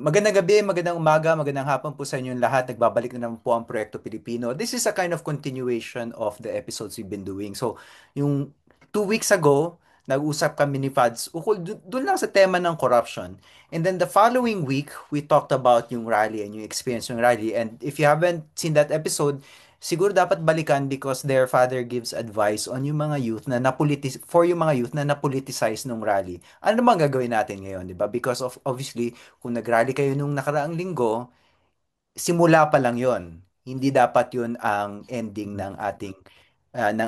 Magandang gabi, magandang umaga, magandang hapon po sa inyong lahat. Nagbabalik na naman po ang Proyekto Pilipino. This is a kind of continuation of the episodes we've been doing. So, yung 2 weeks ago, nag-usap kami ni Fads ukol dun lang sa tema ng corruption. And then the following week, we talked about yung rally and yung experience ng rally. And if you haven't seen that episode, siguro dapat balikan because their father gives advice on yung mga youth na for yung mga youth na napoliticize nung rally. Ano naman gagawin natin ngayon, di ba? Because of obviously kung nag-rally kayo nung nakaraang linggo, simula pa lang yon. Hindi dapat yun ang ending ng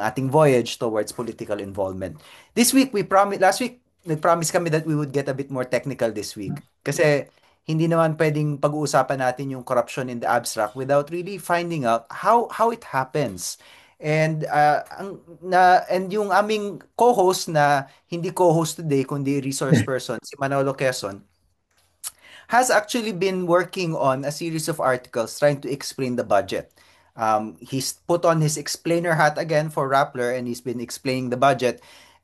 ating voyage towards political involvement. This week, last week, nag-promise kami that we would get a bit more technical this week. Kasi hindi naman pwedeng pag-uusapan natin yung corruption in the abstract without really finding out how it happens. And yung aming co-host na hindi co-host today kundi resource person si Manolo Quezon has actually been working on a series of articles trying to explain the budget. He's put on his explainer hat again for Rappler and he's been explaining the budget.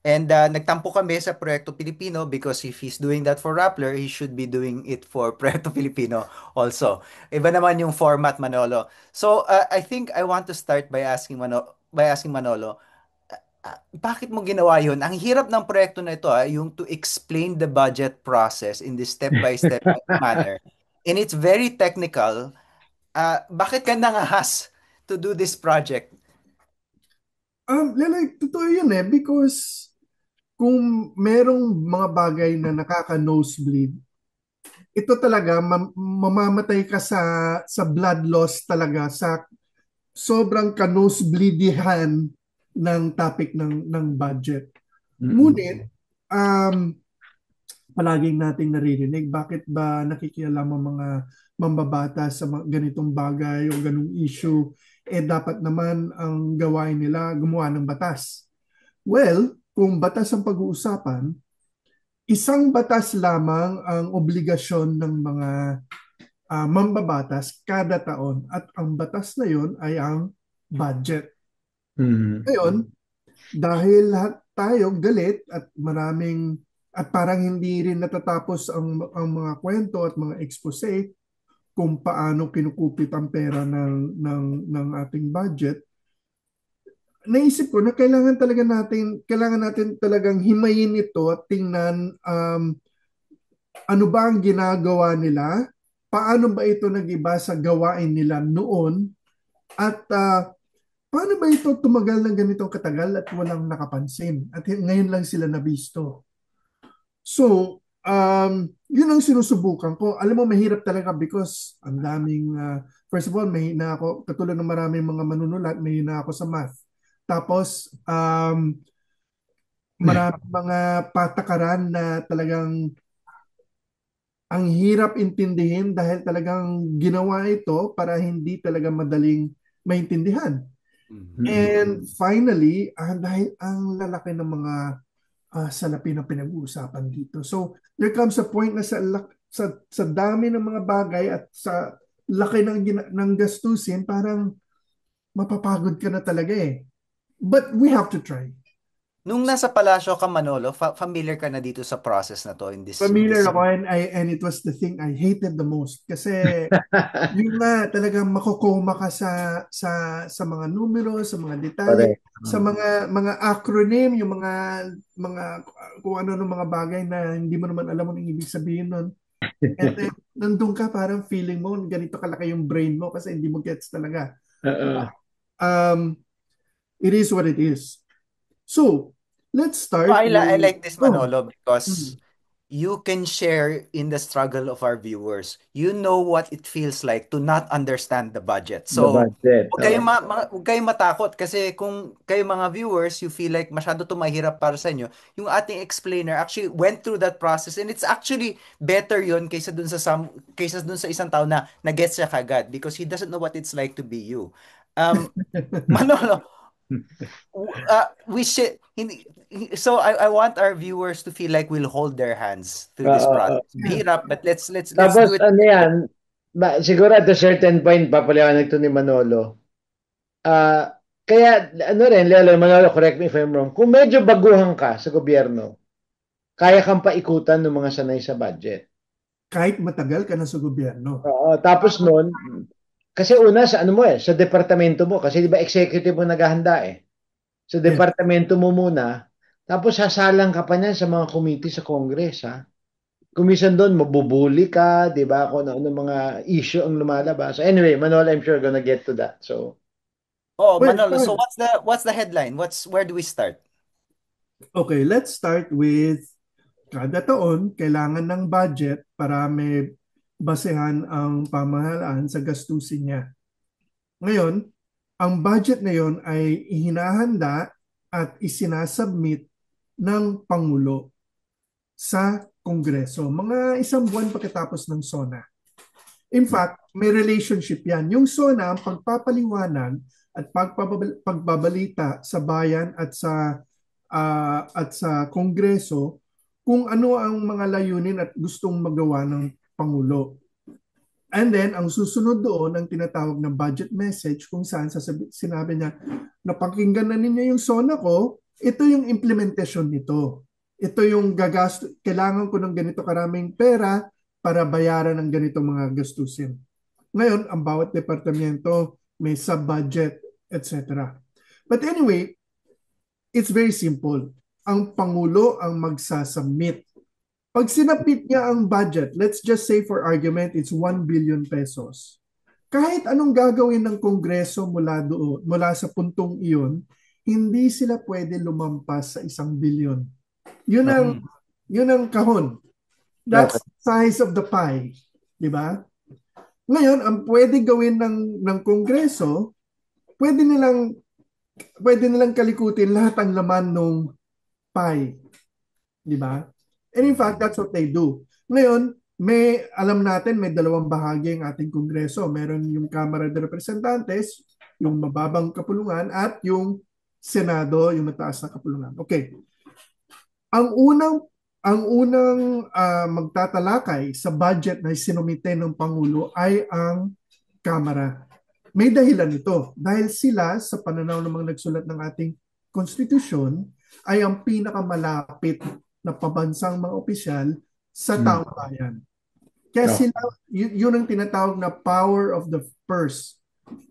And nagtampo kami sa Proyekto Pilipino because if he's doing that for Rappler, he should be doing it for Proyekto Filipino also. Iba naman yung format, Manolo. So I think I want to start by asking Manolo, bakit mo ginawa yun? Ang hirap ng proyekto na ito, yung to explain the budget process in this step-by-step manner. And it's very technical. Bakit ka nangahas to do this project? Lelay, totoo yun because kung merong mga bagay na nakaka-nosebleed, ito talaga mamamatay ka sa blood loss talaga sa sobrang ka-nosebleedihan ng topic ng budget. Mm-mm. Ngunit palaging nating naririnig bakit ba nakikialam ang mga mambabata sa ganitong bagay o ganung issue, dapat naman ang gawain nila gumawa ng batas. Well, kung batas ang pag-uusapan, isang batas lamang ang obligasyon ng mga mambabatas kada taon at ang batas na yon ay ang budget. Mm. Ngayon, dahil lahat tayo galit at maraming at parang hindi rin natatapos ang mga kwento at mga expose kung paano kinukupit ang pera ng ating budget, naisip ko na kailangan natin talagang himayin ito at tingnan ano ba ang ginagawa nila, paano ba ito nag-iba sa gawain nila noon, at paano ba ito tumagal ng ganitong katagal at walang nakapansin at ngayon lang sila nabisto. So, yun ang sinusubukan ko. Alam mo, mahirap talaga because ang daming, first of all, mahina ako, katulad ng maraming mga manunulat, mahina ako sa math. Tapos, maraming mga patakaran na talagang ang hirap intindihin dahil talagang ginawa ito para hindi talaga madaling maintindihan. Mhm. And finally, dahil ang lalaki ng mga salapi na pinag-uusapan dito. So, there comes a point na sa dami ng mga bagay at sa laki ng gastusin, parang mapapagod ka na talaga eh. But we have to try. Nung nasa palasyo ka, Manolo, familiar ka na dito sa process na to in this. Familiar ako, and it was the thing I hated the most. Kasi yun nga, talagang makokoma ka sa mga numero, sa mga detalye, Correct. sa mga acronym, yung mga kung ano ng mga bagay na hindi mo naman alam mo ang ibig sabihin nun. And then, nandun ka, parang feeling mo, ganito kalaki yung brain mo kasi hindi mo gets talaga. Oo. Um, it is what it is. So, let's start I with, like this, oh, Manolo, because mm, you can share in the struggle of our viewers. You know what it feels like to not understand the budget. The So, budget. Oo. huwag kayong matakot kasi kung kayo mga viewers, you feel like masyado to mahirap para sa inyo, yung ating explainer actually went through that process and it's actually better yun kaysa dun sa isang tao na nagets siya kagad because he doesn't know what it's like to be you. Um, Manolo, we should so I want our viewers to feel like we'll hold their hands through this Oo, process. oo. yeah. Mahirap, but let's Tapos do it. ano yan, siguro at a certain point, papaliwanag to ni Manolo. Kaya ano rin, Lelo, Manolo, correct me if I'm wrong, kung medyo baguhan ka sa gobyerno, kaya kang paikutan ng mga sanay sa budget. kahit matagal ka na sa gobyerno. Oo, tapos noon, kasi una sa ano mo sa departamento mo, kasi di ba executive mo naghahanda eh. Sa Yes. departamento mo muna, tapos sasalang ka pa niyan sa mga committee sa Congress, ha? Kumisan doon, mabubuli ka, di ba? Kung ano mga issue ang lumalabas. So anyway, Manolo, I'm sure gonna get to that. So, Oh, Well, Manolo, so fine. what's the headline? Where do we start? Okay, let's start with kada taon, kailangan ng budget para may basehan ang pamahalaan sa gastusin niya. Ngayon, ang budget na yon ay ihinahanda at isinasubmit ng Pangulo sa Kongreso mga isang buwan pagkatapos ng SONA. In fact, may relationship yan. Yung SONA, ang pagpapaliwanag at pagbabalita sa bayan at sa Kongreso kung ano ang mga layunin at gustong magawa ng Pangulo. And then, ang susunod doon, ang tinatawag na budget message kung saan sinabi niya, napakinggan na ninyo yung SONA ko, ito yung implementasyon nito. Ito yung kailangan ko ng ganito karaming pera para bayaran ng ganito mga gastusin. Ngayon, ang bawat departamento may sub-budget, etc. But anyway, it's very simple. Ang Pangulo ang magsasubmit. Pag sinabit niya ang budget, let's just say for argument, it's 1 billion pesos. Kahit anong gagawin ng Kongreso mula sa puntong iyon, hindi sila pwede lumampas sa 1 billion. Yun ang, Okay. yun ang kahon. That's the size of the pie. Di ba? Ngayon, ang pwede gawin ng Kongreso, pwede nilang kalikutin lahat ang laman ng pie. Di ba? And in fact, that's what they do. Ngayon, alam natin, may dalawang bahagi ang ating Kongreso. Meron yung Kamara de Representantes, yung mababang kapulungan, at yung Senado, yung mataas na kapulungan. Okay. Ang unang magtatalakay sa budget na sinumite ng Pangulo ay ang Kamara. May dahilan ito. Dahil sila, sa pananaw ng mga nagsulat ng ating konstitusyon, ay ang pinakamalapit na pabansang mga opisyal sa taong bayan. Kaya sila, yun ang tinatawag na power of the purse.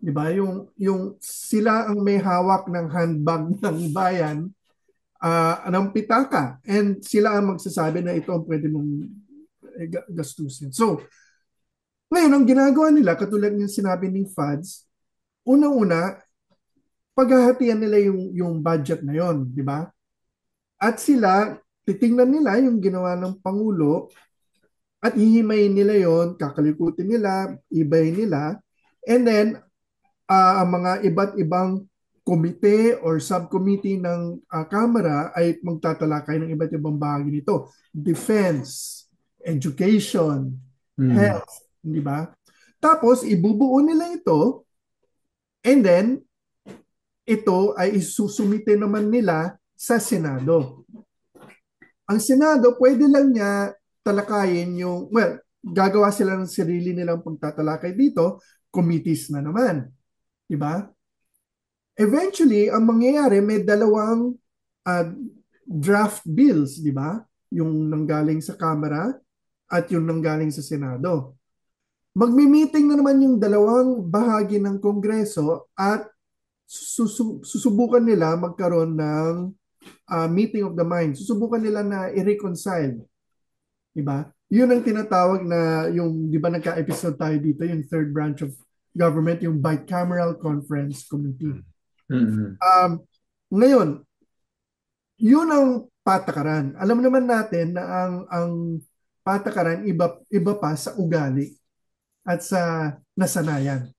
Di ba? Yung sila ang may hawak ng handbag ng bayan, ng pitaka. And sila ang magsasabi na ito ang pwede mong gastusin. So, ngayon, ang ginagawa nila, katulad ng sinabi ni Fads, unang-una, paghahatian nila yung budget na yon, di ba? At sila, titingnan nila yung ginawa ng Pangulo at hihimayin nila yon, kakalikutin nila, ibayin nila, and then, ang mga iba't ibang komite or subcommittee ng Kamara ay magtatalakay ng iba't ibang bahagi nito. Defense, education, health, di ba? Tapos, ibubuo nila ito, and then, ito ay isusumite naman nila sa Senado. Ang Senado, pwede lang niya talakayin gagawa sila ng sarili nilang pagtatalakay dito, committees na naman. Diba? Eventually, ang mangyayari, may dalawang draft bills, di ba? Yung nanggaling sa Kamara at yung nanggaling sa Senado. Magmi-meeting na naman yung dalawang bahagi ng Kongreso at susubukan nila magkaroon ng meeting of the minds. Susubukan nila na i-reconcile. Diba? Yun ang tinatawag na yung, di ba nagka-episode tayo dito, yung third branch of government, yung Bicameral Conference Committee. Ngayon, yun ang patakaran. Alam naman natin na ang patakaran iba pa sa ugali at sa nasanayan.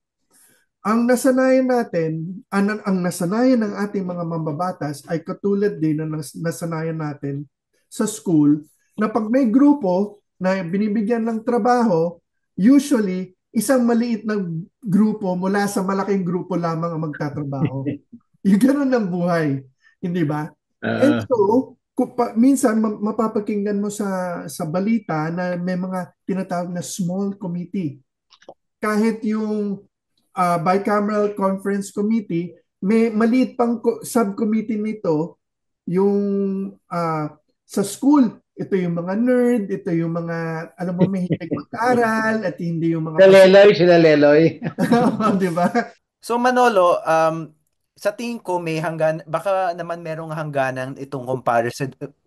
Ang nasanayan natin, ang nasanayan ng ating mga mambabatas ay katulad din ng nasanayan natin sa school na pag may grupo na binibigyan ng trabaho, usually isang maliit na grupo mula sa malaking grupo lamang ang magtatrabaho. Yung ganun ang buhay, hindi ba? And so, minsan mapapakinggan mo sa balita na may mga tinatawag na small committee. Kahit yung Bicameral Conference Committee, may maliit pang subcommittee nito, yung sa school, ito yung mga nerd, ito yung mga, alam mo, mahilig mag-aral, at hindi yung mga Sila Leloy. di ba? So Manolo, sa tingin ko may baka naman merong hangganan itong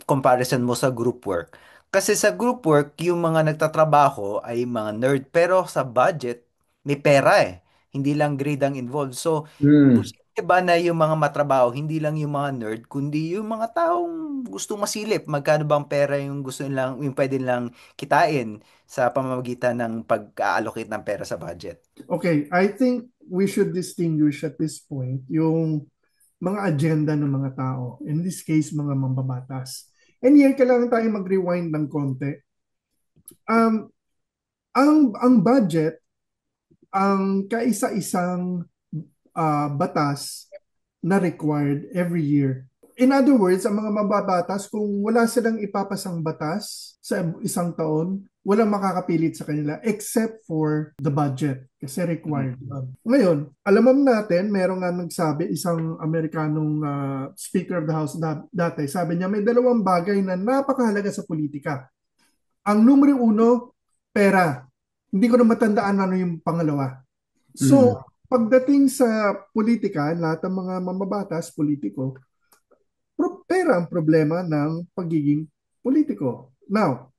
comparison mo sa group work. Kasi sa group work, yung mga nagtatrabaho ay mga nerd, pero sa budget, may pera eh. Hindi lang grade ang involved. So, Hmm. posible ba na yung mga matrabaho, hindi lang yung mga nerd, kundi yung mga taong gustong masilip, magkano bang pera yung gusto nilang, yung pwede nilang kitain sa pamamagitan ng pag-allocate ng pera sa budget? Okay, I think we should distinguish at this point yung mga agenda ng mga tao. In this case, mga mambabatas. And here, kailangan tayo mag-rewind ng konti. Um, ang budget, ang kaisa-isang batas na required every year. In other words, ang mga mababatas, kung wala silang ipapasang batas sa isang taon, walang makakapilit sa kanila except for the budget kasi required. Ngayon, alam mo natin, meron nga nagsabi, isang Amerikanong Speaker of the House dati, sabi niya may dalawang bagay na napakahalaga sa politika. Ang numero uno, pera. Hindi ko na matandaan ano yung pangalawa. So, pagdating sa politika, lahat ng mga mamabatas, politiko, pera ang problema ng pagiging politiko. Now,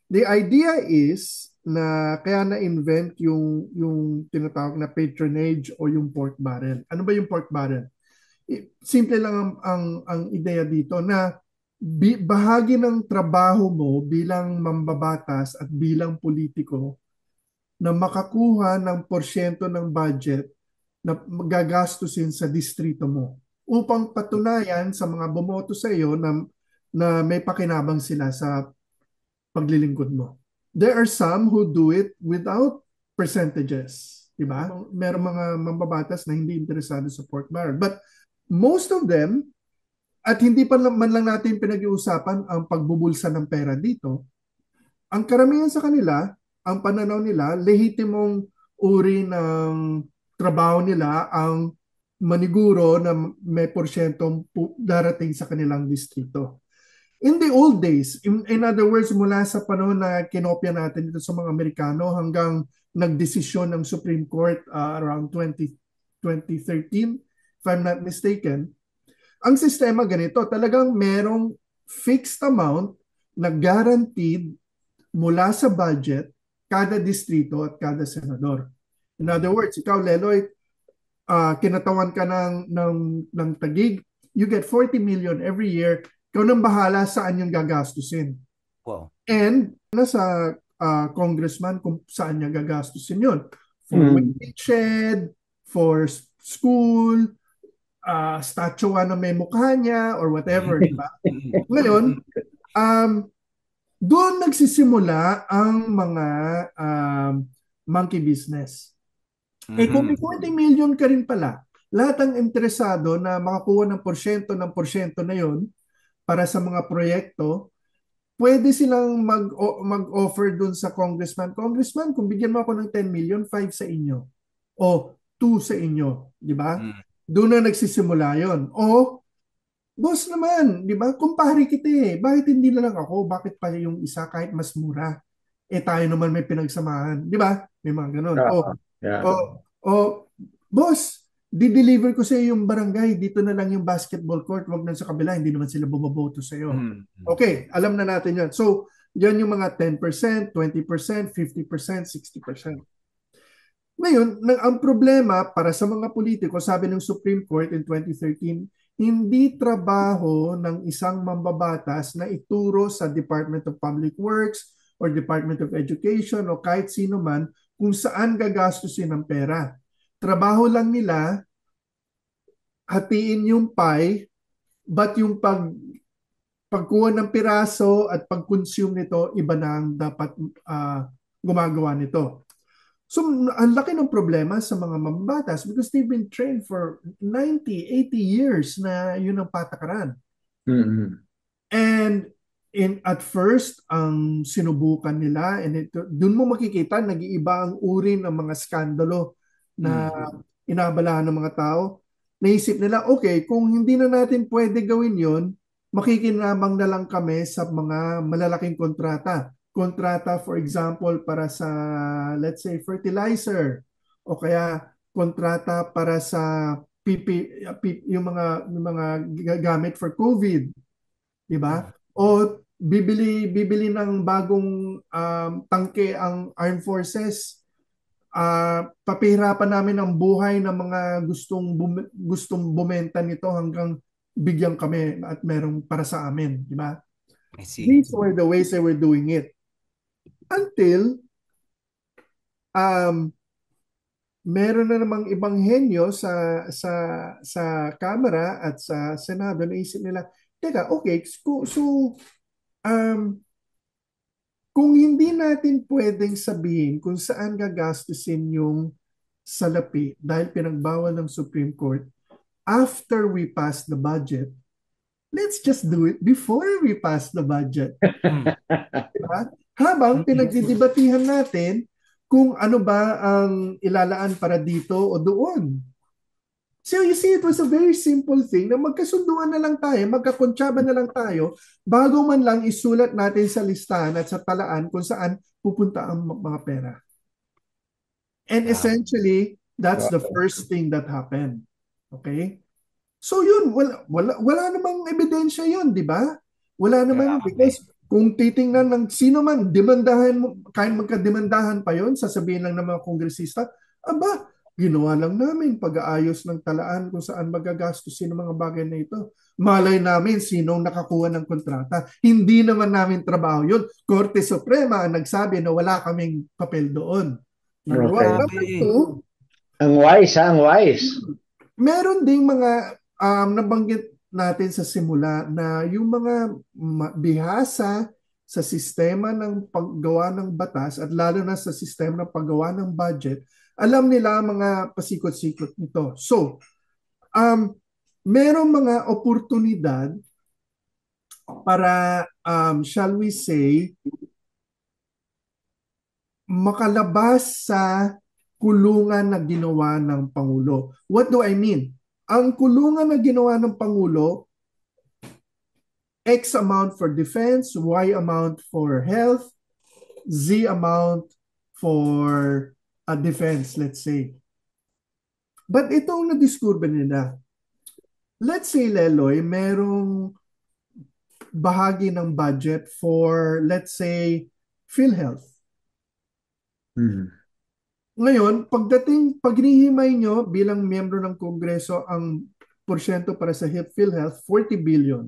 the idea is na kaya na-invent yung tinatawag na patronage o yung pork barrel. Ano ba yung pork barrel? Simple lang ang ideya dito na bahagi ng trabaho mo bilang mambabatas at bilang politiko na makakuha ng porsyento ng budget na gagastusin sa distrito mo upang patunayan sa mga bumoto sa iyo na may pakinabang sila sa paglilingkod mo. There are some who do it without percentages. Diba? Meron mga mambabatas na hindi interesado sa pork barrel. But most of them, at hindi pa man lang natin pinag-iusapan ang pagbubulsa ng pera dito, ang karamihan sa kanila, ang pananaw nila, lehitimong uri ng trabaho nila ang maniguro na may porsyentong darating sa kanilang distrito. In the old days, in other words, mula sa panahon na kinopya natin dito sa mga Amerikano hanggang nagdesisyon ng Supreme Court around 2013, if I'm not mistaken, ang sistema ganito, talagang merong fixed amount na guaranteed mula sa budget kada distrito at kada senador. In other words, ikaw, Leloy, kinatawan ka ng Taguig, you get 40 million every year. Ikaw nang bahala saan yung gagastusin. Wow. And nasa congressman kung saan niya gagastusin yun. For shed, for school, statue na may mukha niya, or whatever. Diba? Ngayon, doon nagsisimula ang mga monkey business. Kung may 40 million ka rin pala, lahat ng interesado na makakuha ng porsyento na yon para sa mga proyekto, pwede silang mag-offer dun sa congressman. Congressman, kung bigyan mo ako ng 10 million, 5 sa inyo. O 2 sa inyo. Di ba? Doon na nagsisimula yon. O, boss naman, di ba? Kumpare kita eh. Bakit hindi na lang ako? Bakit pa yung isa kahit mas mura? Tayo naman may pinagsamahan. Di ba? May mga ganun. Boss, di-deliver ko sa iyo yung barangay. Dito na lang yung basketball court. Wag na sa kabila. Hindi naman sila bumaboto sa iyo. Okay, alam na natin yan. So, yan yung mga 10%, 20%, 50%, 60%. Ngayon, ang problema para sa mga politiko, sabi ng Supreme Court in 2013, hindi trabaho ng isang mambabatas na ituro sa Department of Public Works or Department of Education o kahit sino man kung saan gagastusin ang pera. Trabaho lang nila hatiin yung pie, but yung pagkuha ng piraso at pag-consume nito, iba na ang dapat gumagawa nito. So, ang laki ng problema sa mga mambabatas because they've been trained for 90, 80 years na yun ang patakaran. And at first, ang sinubukan nila, and doon mo makikita, nag-iiba ang uri ng mga skandalo na inabalahan ng mga tao. Naisip nila, okay, kung hindi na natin pwede gawin yon, makikinabang na lang kami sa mga malalaking kontrata. Kontrata, for example, para sa, let's say, fertilizer, o kaya kontrata para sa yung mga gamit for COVID, di ba? O bibili ng bagong tangke ang Armed Forces. Papahirapan namin ang buhay ng mga gustong bumenta nito hanggang bigyan kami at merong para sa amin, di ba? I see. These were the ways they were doing it until um, meron na namang ibang henyo sa Kamara at sa Senado na isip nila, teka, okay, so um, kung hindi natin pwedeng sabihin kung saan gagastusin yung salapi dahil pinagbawal ng Supreme Court after we pass the budget, let's just do it before we pass the budget. Diba? Habang pinagdidebatihan natin kung ano ba ang ilalaan para dito o doon. So you see, it was a very simple thing na magkasunduan na lang tayo, magkakontsaba na lang tayo, bago man lang isulat natin sa listahan at sa talaan kung saan pupunta ang mga pera. And essentially, that's the first thing that happened. Okay? So yun, wala namang ebidensya yun, di ba? Wala naman, because kung titingnan ng sino man, demandahan mo, kahit magkademandahan pa yun, sasabihin lang ng mga kongresista, aba, ginawa lang namin pag-aayos ng talaan kung saan magagastusin ang mga bagay na ito. Malay namin sinong nakakuha ng kontrata. Hindi naman namin trabaho yun. Korte Suprema ang nagsabi na wala kaming papel doon. Number one. Number two, ang wise, ang wise. Meron ding mga nabanggit natin sa simula na yung mga bihasa sa sistema ng paggawa ng batas at lalo na sa sistema ng paggawa ng budget, alam nila mga pasikot-sikot nito. So, merong mga oportunidad para, shall we say, makalabas sa kulungan na ginawa ng Pangulo. What do I mean? Ang kulungan na ginawa ng Pangulo, X amount for defense, Y amount for health, Z amount for defense, let's say. But itong na-discover nila, let's say, Leloy, merong bahagi ng budget for, let's say, PhilHealth. Ngayon, pag hinihimay nyo bilang miyembro ng Kongreso ang porsyento para sa PhilHealth, 40 billion.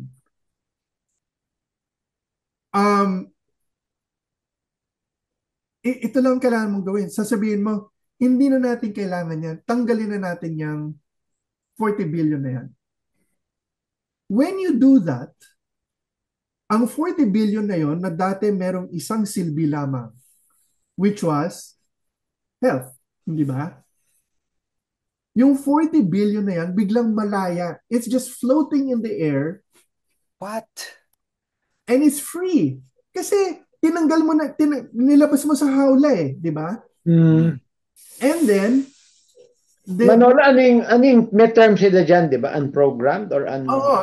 Ito lang kailangan mong gawin. Sasabihin mo, hindi na natin kailangan yan. Tanggalin na natin yung 40 billion na yan. When you do that, ang 40 billion na yon na dati merong isang silbi lamang, which was health, hindi ba? Yung 40 billion na yan, biglang malaya. It's just floating in the air. What? And it's free. Kasi tinanggal mo na, nilabas mo sa hawla eh, di ba? And then, Manolo, aning may term sila dyan, di ba? Unprogrammed or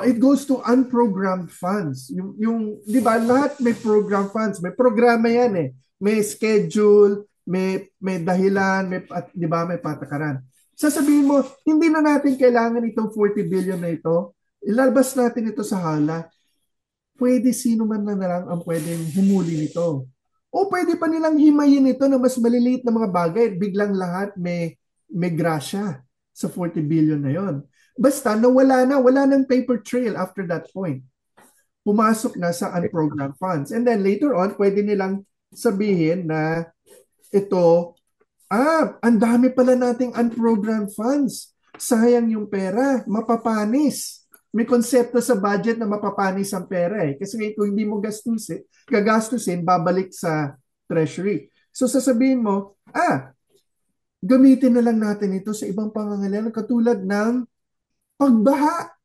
it goes to unprogrammed funds. Yung di ba, lahat may program funds. May programa yan eh. May schedule, may dahilan, di ba, may patakaran. Sasabihin mo, hindi na natin kailangan itong 40 billion na ito. Ilalabas natin ito sa hala. Pwede sino man na lang ang pwedeng humuli nito. O pwede pa nilang himayin ito na mas maliliit na mga bagay. Biglang lahat may grasya sa 40 billion na yon. Basta wala nang paper trail after that point. Pumasok na sa unprogrammed funds. And then later on, pwede nilang sabihin na ito, ang dami pala nating unprogrammed funds. Sayang yung pera, mapapanis. May konsepto sa budget na mapapanis ang pera eh. Kasi kung hindi mo gagastusin, babalik sa treasury. So sasabihin mo, gamitin na lang natin ito sa ibang pangangailangan katulad ng pagbaha.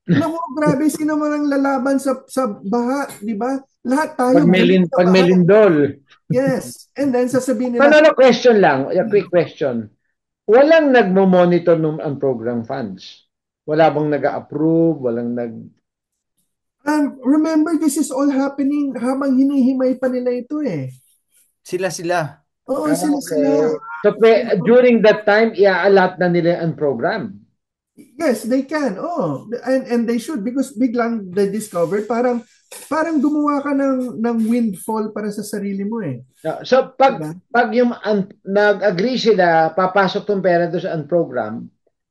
Naku, grabe, sino man ang lalaban sa baha, di ba? Lahat tayo. Pag may lindol. Yes. And then sasabihin nila. Manolo, question lang. A quick question. Walang nagmo-monitor ng program funds? Wala bang nag-approve? Walang Remember, this is all happening habang hinihimay pa nila ito eh. Sila. Oo, Ah, sila. okay. So, during that time, i-allot na nila ang program. Yes, they can. Oh, and they should because biglang they discovered parang gumawa ka ng windfall para sa sarili mo eh. So, Diba? pag yung nag-agree sila, papasok tong pera doon sa program,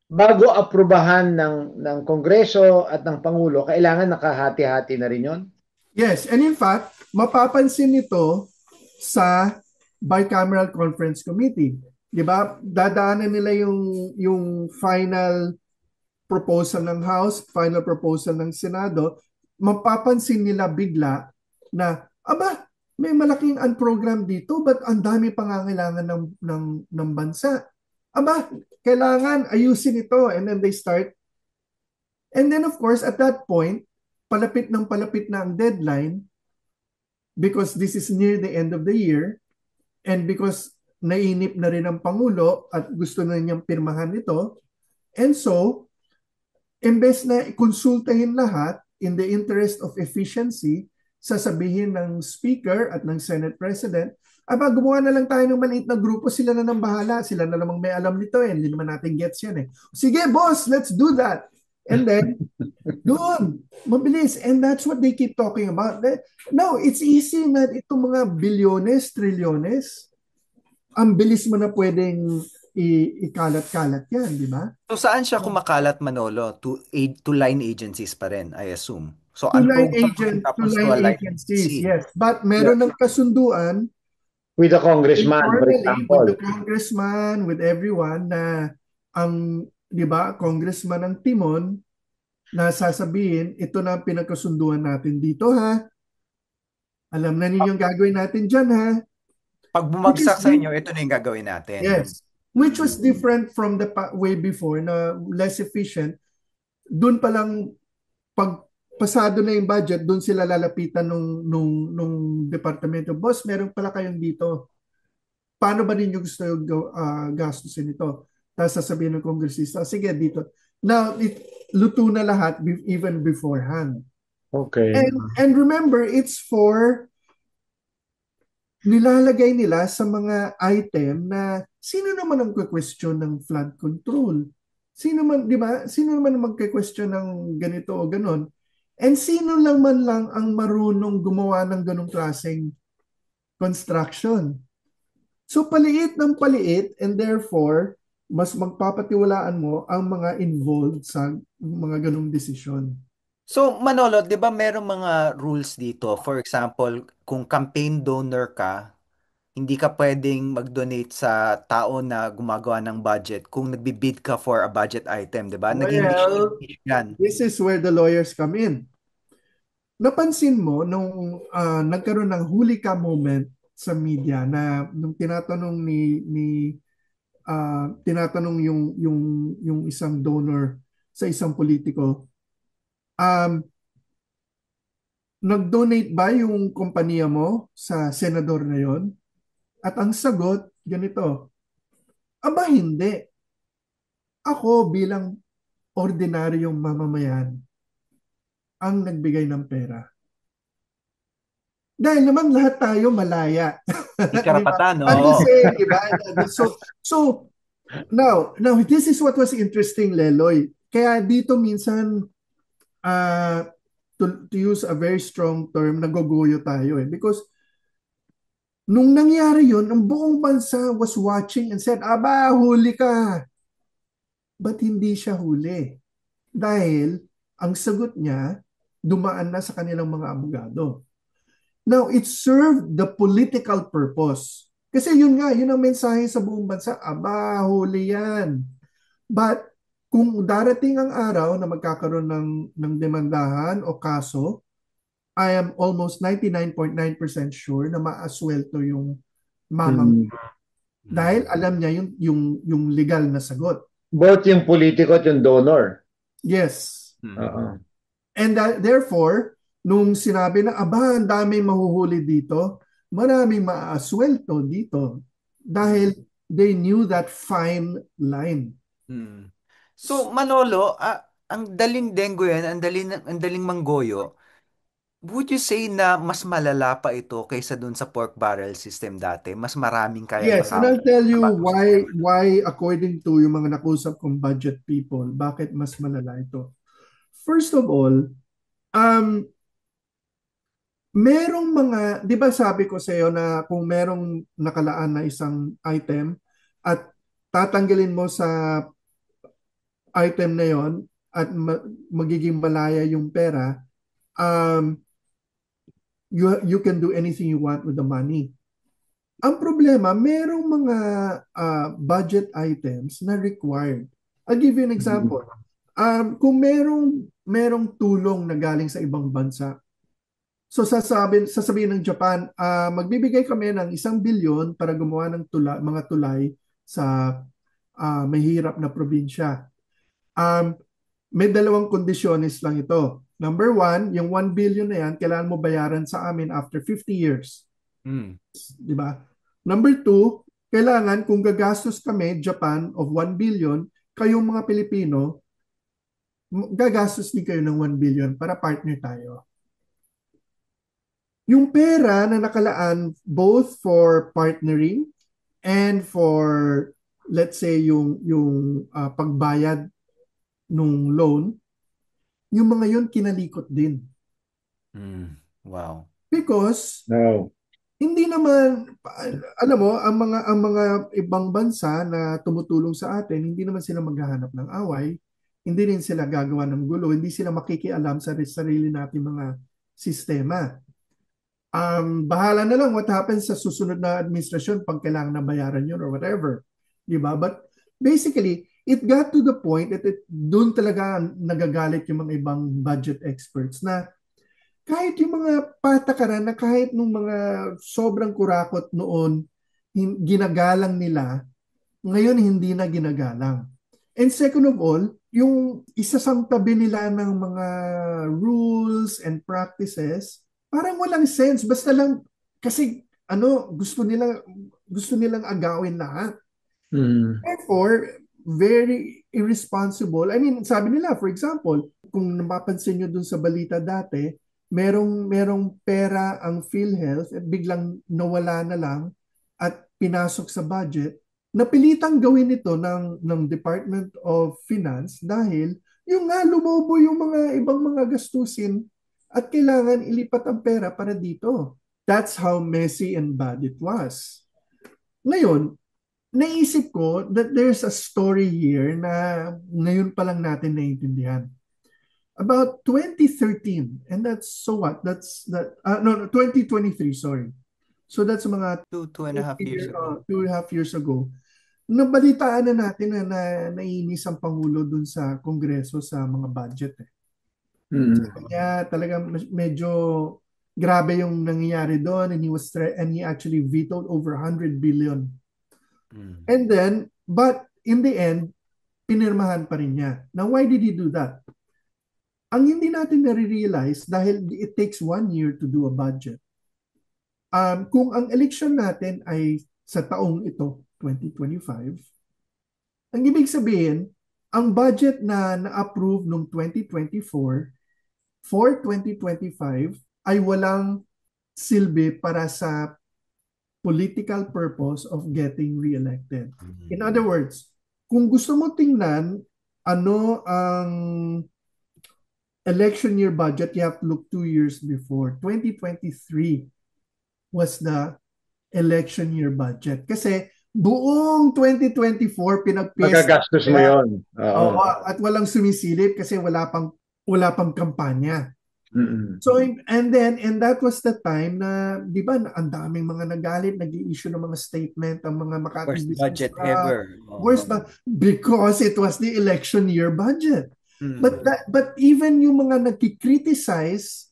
bago aprubahan ng Kongreso at ng Pangulo, kailangan nakahati-hati na rin yon. Yes, and in fact, mapapansin nito sa bicameral conference committee. 'Di ba? Dadaanan nila yung final proposal ng House, final proposal ng Senado, mapapansin nila bigla na, aba, may malaking unprogram dito, but ang dami pangangailangan ng bansa. Aba, kailangan ayusin ito. And then they start. And then of course, at that point, palapit na ang deadline because this is near the end of the year and because nainip na rin ang Pangulo at gusto na niyang pirmahan ito. And so, imbes na konsultahin lahat in the interest of efficiency, sasabihin ng Speaker at ng Senate President, aba, gumawa na lang tayo ng maliit na grupo, sila na nang bahala, sila na namang may alam nito eh, hindi naman natin gets yan eh. Sige boss, let's do that. And then, doon, mabilis. And that's what they keep talking about. No, it's easy na itong mga bilyones, trilyones, ang bilis mo na pwedeng ikalat-kalat yan, di ba? So saan siya kumakalat, Manolo? To line agencies pa rin, I assume. So To-line unprogram agent, tapos to to-line a line agencies, agency. yes. But Yeah. meron ng kasunduan With a congressman, for informally with the example. congressman, with everyone na ang, di ba, congressman ng Timon na sasabihin, ito na ang pinagkasunduan natin dito ha. Alam na ninyong gagawin natin dyan ha. Pag Which is, bumagsak sa inyo, ito na yung gagawin natin. yes. Which was different from the way before na less efficient. Doon pa lang pag pasado na yung budget, doon sila lalapitan nung departamento. Boss, meron pala kayong dito. Paano ba ninyo gusto gastusin ito? Tapos sasabihin ng kongresista, sige dito. Now, luto na lahat even beforehand. Okay. And remember, it's for nilalagay nila sa mga item na sino naman ang question ng flood control? Sino man, di ba? Sino naman ang magke-question ng ganito o ganon? And sino lang man lang ang marunong gumawa ng ganong klaseng construction? So paliit ng paliit and therefore mas magpapatiwalaan mo ang mga involved sa mga ganong desisyon. So Manolo, 'di ba merong mga rules dito? For example, kung campaign donor ka, hindi ka pwedeng mag-donate sa tao na gumagawa ng budget kung nagbi-bid ka for a budget item, 'di ba? Naging Well, issue yan. this is where the lawyers come in. Napansin mo nung nagkaroon ng huli ka moment sa media na nung tinatanong ni tinatanong yung isang donor sa isang politiko, um, nag-donate ba yung kumpanya mo sa senador na yon? At ang sagot, ganito, aba hindi. Ako bilang ordinaryong mamamayan ang nagbigay ng pera. Dahil naman lahat tayo malaya. May Di ba? karapatan, I'm no? just saying, di ba? So now, this is what was interesting, Leloy. Kaya dito minsan, uh, to use a very strong term, nagogoyo tayo eh. Because nung nangyari yun, ang buong bansa was watching and said, aba, huli ka. But hindi siya huli. Dahil ang sagot niya, dumaan na sa kanilang mga abogado. Now, it served the political purpose. Kasi yun nga, yun ang mensahe sa buong bansa, aba, huli yan. But kung darating ang araw na magkakaroon ng demandahan o kaso, I am almost 99.9% sure na maaswelto yung mamang. Dahil alam niya yung legal na sagot. Both yung politiko at yung donor. Yes. Oo. And therefore, nung sinabi na, aba, ang daming mahuhuli dito, maraming maaaswelto dito. Dahil they knew that fine line. So Manolo, ang daling denggo yan, ang daling manggoyo. Would you say na mas malala pa ito kaysa dun sa pork barrel system dati? Mas maraming kayang Yes, and I'll tell you makapagong sistema. why according to yung mga nakusap kong budget people, bakit mas malala ito. First of all, um, merong mga, di ba sabi ko sa iyo na kung merong nakalaan na isang item at tatanggalin mo sa item na yon at magiging malaya yung pera, um, you can do anything you want with the money. Ang problema, merong mga budget items na required. I'll give you an example. Kung merong tulong na galing sa ibang bansa, so sasabihin ng Japan, magbibigay kami ng 1 bilyon para gumawa ng mga tulay sa mahirap na probinsya. Um, may dalawang kondisyones lang ito. Number one, yung 1 billion na yan, kailangan mo bayaran sa amin after 50 years. Mm. Di ba? Number two, kailangan kung gagastos kami, Japan, of 1 billion, kayong mga Pilipino, gagastos din kayo ng 1 billion para partner tayo. Yung pera na nakalaan both for partnering and for, let's say, yung pagbayad nung loan, yung mga yun kinalikot din. Wow. Because No. hindi naman, alam mo, ang mga ibang bansa na tumutulong sa atin, hindi naman sila maghahanap ng away, hindi rin sila gagawa ng gulo, hindi sila makikialam sa sarili nating mga sistema. Bahala na lang what happens sa susunod na administrasyon pag kailangan na bayaran yun or whatever. Di ba? But basically, it got to the point that doon talaga nagagalit yung mga ibang budget experts na kahit yung mga patakaran na kahit nung mga sobrang kurakot noon, ginagalang nila, ngayon hindi na ginagalang. And second of all, yung isasangtabi nila ng mga rules and practices, parang walang sense. Basta lang, kasi gusto nilang agawin lahat. Therefore, very irresponsible. I mean, sabi nila, for example, kung napapansin nyo dun sa balita dati, merong pera ang PhilHealth at biglang nawala na lang at pinasok sa budget. Napilitang gawin ito ng Department of Finance dahil yung nga lumobo yung mga ibang mga gastusin at kailangan ilipat ang pera para dito. That's how messy and bad it was. Ngayon, naisip ko that there's a story here na ngayon pa lang natin naiintindihan. About 2013, and that's so what? That's that. No, 2023. Sorry. So that's mga Two and a half years ago. 2.5 years ago. Nabalitaan na natin na naiinis ang Pangulo dun sa Kongreso sa mga budget. Kaya talagang medyo grabe yung nangyayari doon, and he actually vetoed over 100 billion. And then, but in the end, pinirmahan pa rin niya. Now, why did he do that? Ang hindi natin nare-realize dahil it takes 1 year to do a budget. Kung ang election natin ay sa taong ito, 2025, ang ibig sabihin, ang budget na na-approve noong 2024 for 2025 ay walang silbi para sa political purpose of getting re-elected. In other words, kung gusto mo tingnan ano ang election year budget, you have to look 2 years before. 2023 was the election year budget. Kasi buong 2024 pinagpiyesta. Magagastos mo yun. Oo, at walang sumisilip kasi wala pang kampanya. So, and that was the time na, di ba, ang daming mga nagalit, nag-i-issue ng mga statement, ang mga Makati Worst budget ever. Worst because it was the election year budget. But even yung mga nagki-criticize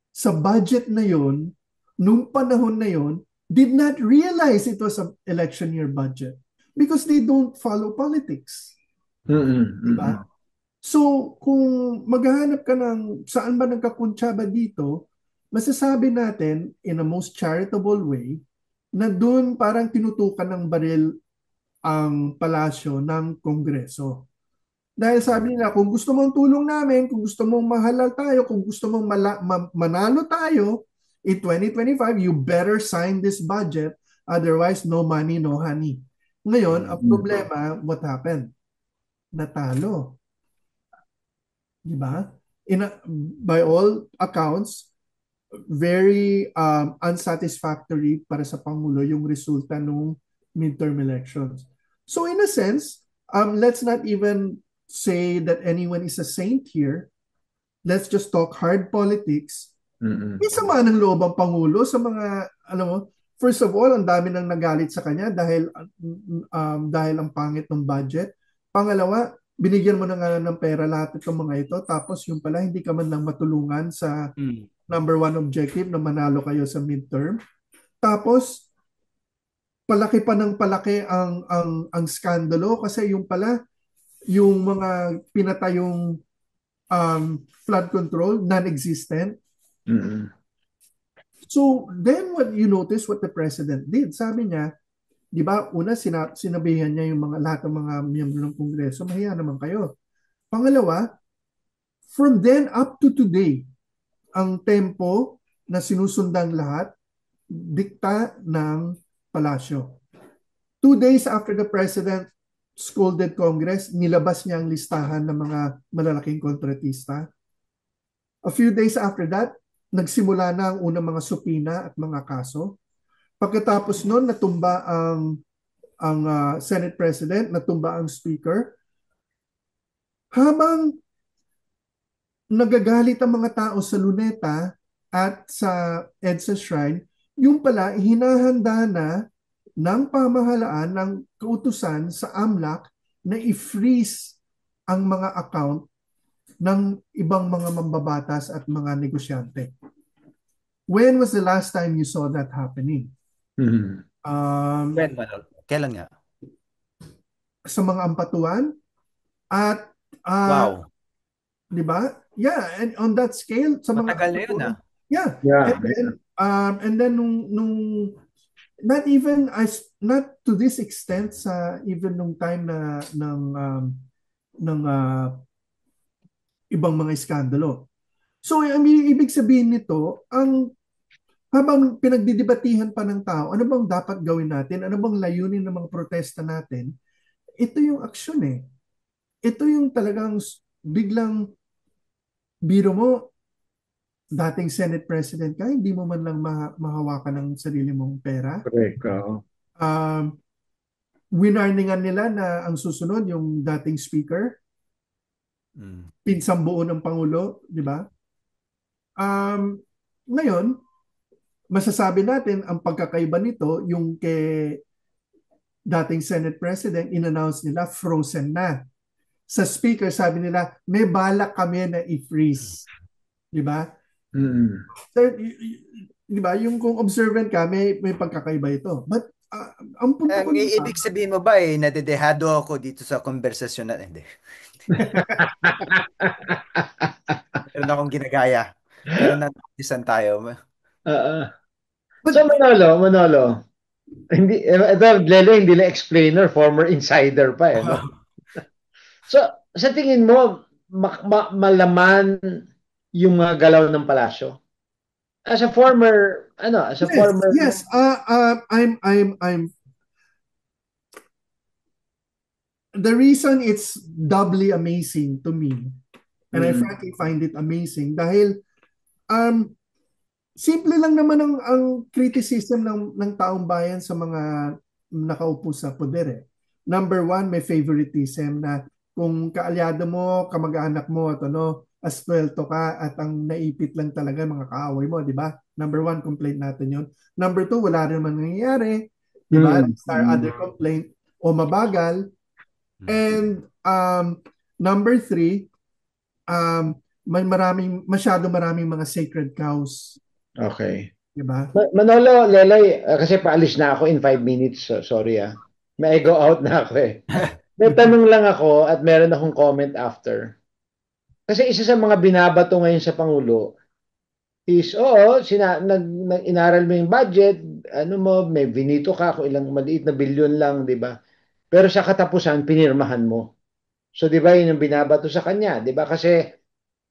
sa budget na yon, nung panahon na yon, did not realize it was an election year budget because they don't follow politics. Diba? So, kung maghahanap ka ng saan ba nagkakuntsaba dito, masasabi natin in a most charitable way na doon parang tinutukan ng baril ang palasyo ng Kongreso. Dahil sabi nila, kung gusto mong tulong namin, kung gusto mong mahalal tayo, kung gusto mong manalo tayo in 2025, you better sign this budget. Otherwise, no money, no honey. Ngayon, ang Mm. problema, what happened? Natalo. Di ba? By all accounts, very unsatisfactory para sa Pangulo yung resulta ng midterm elections. So in a sense, let's not even say that anyone is a saint here. Let's just talk hard politics. Mm-mm. May sama ng loob ang Pangulo sa mga, ano mo, first of all, ang dami nang nagalit sa kanya dahil ang pangit ng budget. Pangalawa, binigyan mo na nga ng pera lahat itong mga ito, tapos yung pala hindi ka man lang matulungan sa Mm. number one objective na manalo kayo sa midterm. Tapos, palaki pa ng palaki ang skandalo kasi yung pala, yung mga pinatayong flood control, non-existent. Mm-mm. So, then what you notice what the president did, sabi niya, di ba, una sinabihan niya yung lahat ng mga miyembro ng Kongreso, mahiya naman kayo. Pangalawa, from then up to today, ang tempo na sinusundang lahat, dikta ng palasyo. 2 days after the president scolded Congress, nilabas niya ang listahan ng mga malalaking kontratista. A few days after that, nagsimula na ang unang mga supina at mga kaso. Pagkatapos noon, natumba ang Senate President, natumba ang Speaker. Habang nagagalit ang mga tao sa Luneta at sa EDSA Shrine, yung pala, hinahanda na ng pamahalaan ng kautusan sa AMLAC na i-freeze ang mga account ng ibang mga mambabatas at mga negosyante. When was the last time you saw that happening? Mm-hmm. When, Manol? Kailan nga? Sa mga ampatuan at Wow. di ba? Yeah, and on that scale sa mga Matagal na yun, ampatuan. ah. Yeah. Yeah. And then nung not to this extent sa even nung time na ng ibang mga iskandalo. So, I mean, ibig sabihin nito, habang pinagdidebatihan pa ng tao, ano bang dapat gawin natin? Ano bang layunin ng mga protesta natin? Ito yung aksyon eh. Ito yung talagang biglang biro mo, dating Senate President ka, hindi mo man lang mahawakan ng sarili mong pera. Correct. Winarningan nila na ang susunod yung dating Speaker, pinsang buo ng Pangulo, di ba? Ngayon, masasabi natin ang pagkakaiba nito, yung kay dating Senate President, in-announce nila frozen na. Sa Speaker, sabi nila, may balak kami na i-freeze. Di ba? Mm-hmm. So, di ba? Yung kung observant ka, may pagkakaiba ito. But, ang punto ko dito, Ibig sabihin mo ba nadedehado ako dito sa konversasyon na hindi. Meron akong ginagaya. Pero natisan tayo. So Manolo, hindi, ito, Lelo, hindi lang explainer, former insider pa eh, no? So, sa tingin mo, malaman yung mga galaw ng palasyo? As a former, yes, I'm the reason it's doubly amazing to me, and I frankly find it amazing dahil simple lang naman ang criticism ng taong bayan sa mga nakaupo sa poder eh. Number one, may favoritism na kung kaalyado mo, kamag-anak mo at aswelto ka at ang naipit lang talaga mga kaaway mo, di ba? Number one, complaint natin yun. Number two, wala rin naman nangyayari. Di ba? Other complaint o mabagal. And number three, masyado maraming mga sacred cows. Okay. Diba? Manolo, Leloy, kasi paalis na ako in 5 minutes. Sorry May go out na ako eh. May tanong lang ako at meron akong comment after. Kasi isa sa mga binabato ngayon sa Pangulo is, inaral mo yung budget, may binito ka kung ilang maliit na bilyon lang, di ba? Pero sa katapusan, pinirmahan mo. So, di ba, yun yung binabato sa kanya. Di ba? Kasi,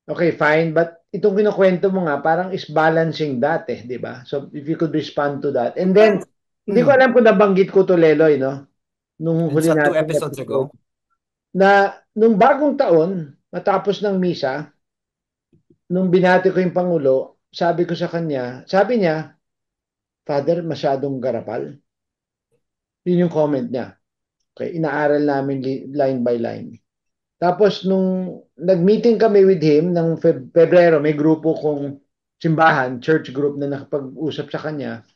okay, fine, but itong kinukwento mo nga, parang is balancing that eh, di ba? So, if you could respond to that. And then, Sometimes, hindi ko alam kung nabanggit ko to, Leloy, no? Nung Dun huli sa 2 nating episodes episode, ago. na nung bagong taon, matapos ng misa, nung binati ko yung Pangulo, sabi ko sa kanya, sabi niya, Father, masyadong garapal. Yun yung comment niya. Okay, inaaral namin line by line. Tapos nung nag-meeting kami with him ng Pebrero, may grupo kong simbahan, church group na nakapag-usap sa kanya,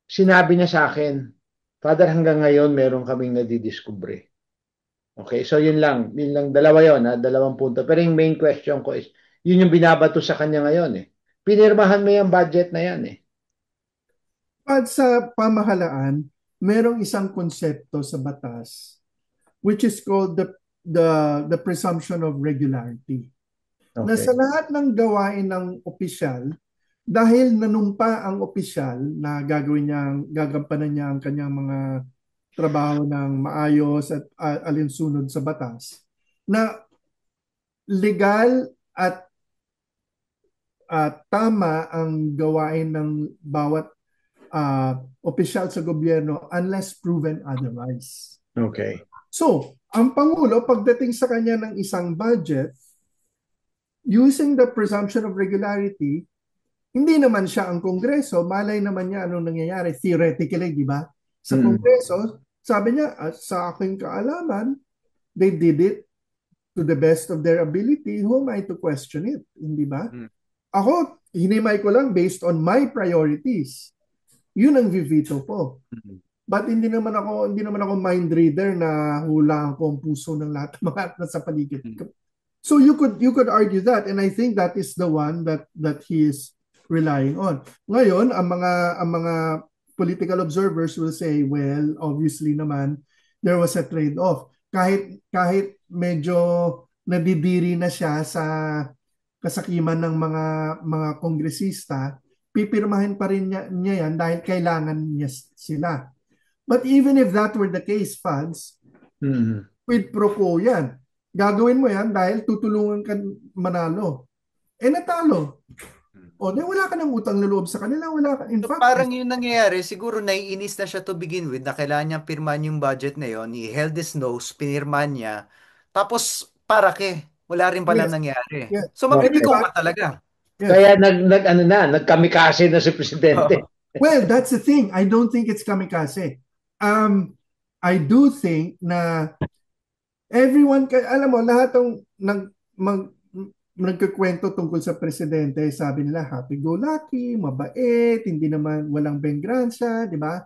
sinabi niya sa akin, Father, hanggang ngayon meron kaming nadidiskubre. Okay, so yun lang, dalawa yun, ha? Dalawang punto. Pero yung main question ko is, yun yung binabato sa kanya ngayon eh. Pinirmahan mo yung budget na yan eh. at sa pamahalaan, merong isang konsepto sa batas which is called the presumption of regularity. Na Okay. sa lahat ng gawain ng opisyal, dahil nanumpa ang opisyal na gagawin niya, gagampanan niya ang kanyang mga trabaho ng maayos at alinsunod sa batas, na legal at tama ang gawain ng bawat opisyal sa gobyerno unless proven otherwise. Okay. So, ang Pangulo, pagdating sa kanya ng isang budget, using the presumption of regularity, hindi naman siya ang Kongreso, malay naman niya anong nangyayari. Theoretically, di ba? Sa Mm. Kongreso, sabi niya, sa aking kaalaman, they did it to the best of their ability. Who am I to question it? Hindi ba? Hmm. Ako, hinimay ko lang based on my priorities. Yun ang vivito po. Mhm. But hindi naman ako mind reader na hula ko ang puso ng lahat ng mga nasa paligid. Mhm. So you could argue that, and I think that is the one that he is relying on. Ngayon, ang mga political observers will say, well, obviously naman there was a trade-off. Kahit medyo nadidiri na siya sa kasakiman ng mga kongresista, pipirmahin pa rin niya yan dahil kailangan niya sila. But even if that were the case, Fads, Mm. quid pro quo yan. Gagawin mo yan dahil tutulungan ka manalo. Eh natalo. O di wala ka ng utang na loob sa kanila. Wala ka. In So fact, parang yung nangyayari, siguro naiinis na siya to begin with na kailangan niyang pirmahan yung budget na yon. He held his nose, pinirmahan niya. Tapos, para ke, wala rin palang yes, nangyari. yes. So Okay. mabibigo Everybody, ka talaga. yes. Kaya nagkamikase na si presidente. Well, that's the thing. I don't think it's kamikaze. I do think na alam mo, lahat ng nagkikwento tungkol sa presidente, sabi nila happy-go-lucky, mabait, hindi naman walang bengransya, di ba?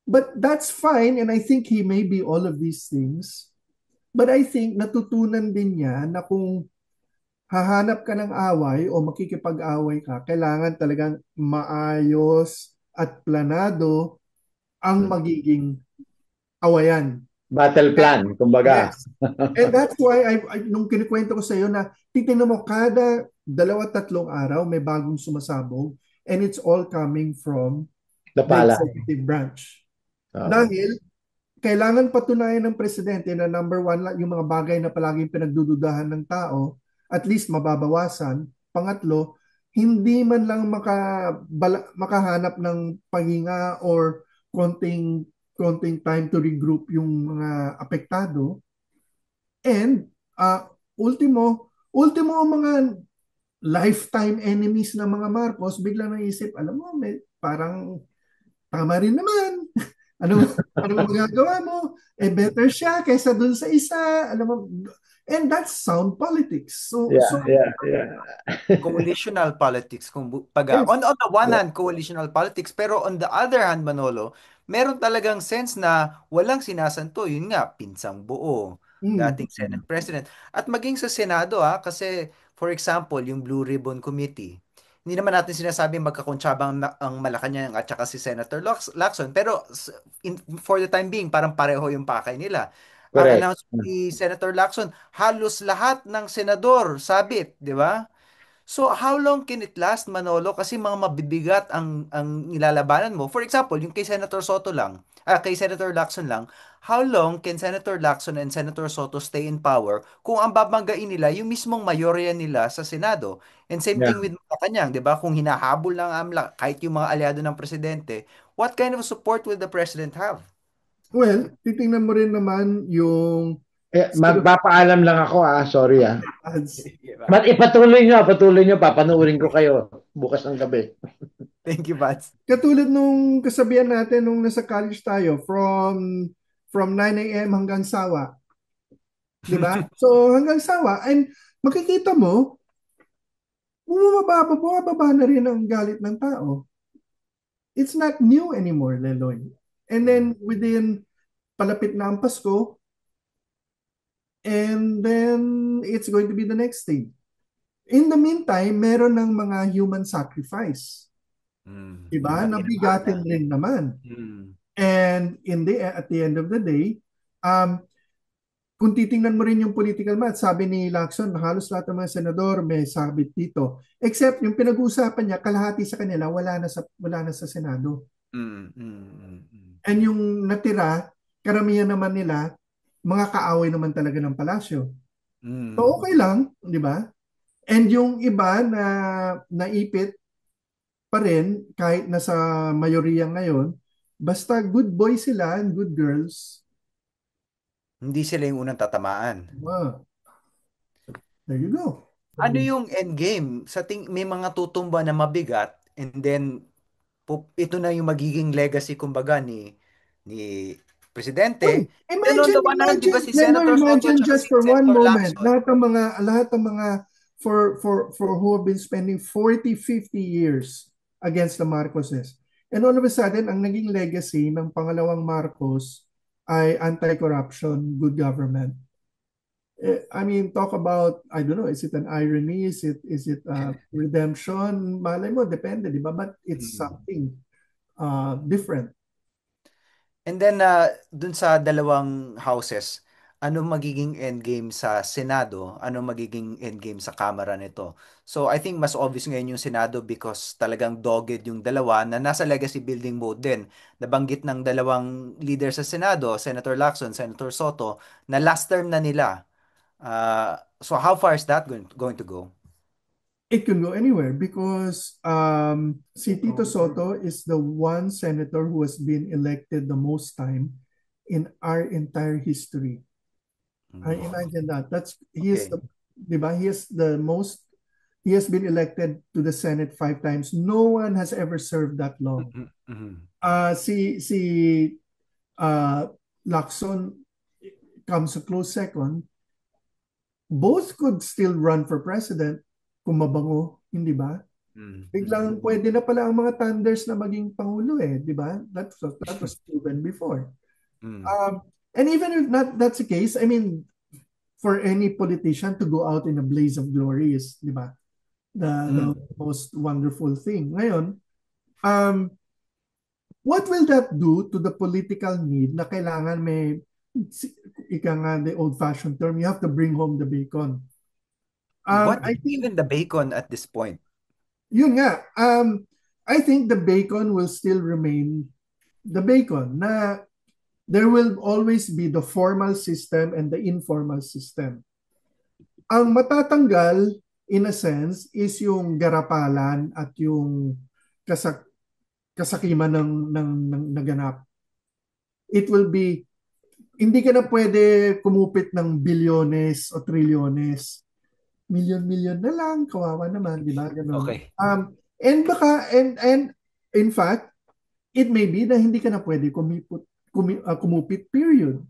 But that's fine, and I think he may be all of these things. But I think natutunan din niya na kung hahanap ka ng away o makikipag-away ka, kailangan talagang maayos at planado ang magiging awayan. Battle plan, kumbaga. Yes. And that's why nung kinikwento ko sa iyo na titingnan mo kada dalawa tatlong araw may bagong sumasabog, and it's all coming from the Napala. executive branch. Oo. Dahil kailangan patunayan ng presidente na number one lang yung mga bagay na palaging pinagdududahan ng tao, at least mababawasan. Pangatlo, hindi man lang makahanap ng pahinga or konting konting time to regroup yung mga apektado. And ultimo ang mga lifetime enemies ng mga Marcos biglang naisip, alam mo, parang tama rin naman. ano magagawa mo? Eh better siya kaysa dun sa isa. Alam mo, and that's sound politics. Yeah. Coalitional politics Yes. on the one Yeah. hand coalitional politics, pero on the other hand, Manolo, meron talagang sense na walang sinasanto, yun nga, pinsang buo, Mm. dating Senate President, at maging sa Senado, kasi for example yung Blue Ribbon Committee, hindi naman natin sinasabi magkakontsabang ang Malacanang at saka si Senator Lacson, pero for the time being parang pareho yung pakay nila. Ang Correct. announcement ni Senator Lacson, halos lahat ng senador sabit, di ba? So how long can it last, Manolo? Kasi mga mabibigat ang nilalabanan mo. For example, yung kay Senator Soto lang, kay Senator Lacson lang, how long can Senator Lacson and Senator Soto stay in power kung ang babanggain nila yung mismong mayorya nila sa Senado? And same Yeah. thing with Malacanang, 'di ba? Kung hinahabol ng AMLA kahit yung mga aliado ng presidente, what kind of support will the president have? Well, titingnan mo rin naman yung sort of Magpapaalam lang ako sorry ads. But ipatuloy nyo, papanoorin ko kayo bukas ng gabi. Thank you, Vance. Katulad nung kasabihan natin nung nasa college tayo, from 9 a.m. hanggang sawa. Di ba? So hanggang sawa, and makikita mo, bumababa na rin ang galit ng tao. It's not new anymore, Leloy. And then within palapit na ang Pasko, and then it's going to be the next thing. In the meantime, meron ng mga human sacrifice. Yung Diba? mga Nabigatin tinatapon. rin naman. Mm. And at the end of the day, kung titingnan mo rin yung political math, sabi ni Lacson, halos lahat ng mga senador may sabit dito. Except yung pinag-uusapan niya, kalahati sa kanila wala na sa Senado. Mm, mm, mm, mm. And yung natira, karamihan naman nila, mga kaaway naman talaga ng palasyo. So Mm. okay lang, di ba? And yung iba na naipit pa rin, kahit nasa mayoriya ngayon, basta good boys sila and good girls, Hindi sila yung unang tatamaan. there you go. Ano yung end game? May mga tutumba na mabigat and then ito na yung magiging legacy kumbaga ni Uy, presidente. Then on imagine, the one hand, di ba imagine, si Leno, Senator Soto at imagine saka just si for one Senator moment, Lacson? lahat ng mga for who have been spending 40, 50 years against the Marcoses. And all of a sudden, ang naging legacy ng pangalawang Marcos ay anti-corruption, good government. I mean, talk about, I don't know, is it an irony? Is it redemption? Malay mo, depende, di ba? But it's Mm. something different. And then dun sa dalawang houses, ano magiging endgame sa Senado? Ano magiging endgame sa Kamara nito? So I think mas obvious ngayon yung Senado because talagang dogged yung dalawa na nasa legacy building mode din. Nabanggit ng dalawang leader sa Senado, Senator Lacson, Senator Soto, na last term na nila. So how far is that going to go? It can go anywhere because si Tito Soto is the one senator who has been elected the most time in our entire history. I Mm. imagine that. He is Okay. the, di ba? He is the most. He has been elected to the Senate 5 times. No one has ever served that long. Mhm, mhm. Si uh, Lacson comes a close second. Both could still run for president kung mabango, hindi ba? Mm, mm, Biglang pwede na pala ang mga Thunders na maging pangulo di ba? That was proven before. mm, Um, and even if not that's the case, I mean, for any politician to go out in a blaze of glory is, di ba? The mm. most wonderful thing. Ngayon, um, what will that do to the political need na kailangan may, ika nga the old-fashioned term, you have to bring home the bacon. What I think even the bacon at this point? Yun nga, I think the bacon will still remain the bacon na there will always be the formal system and the informal system. Ang matatanggal, in a sense, is yung garapalan at yung kasak kasakiman ng naganap. It will be, hindi ka na pwede kumupit ng bilyones o trilyones. Milyon-milyon na lang, kawawa naman, di ba? Ganun. Okay. And in fact, it may be na hindi ka na pwede kumupit, period.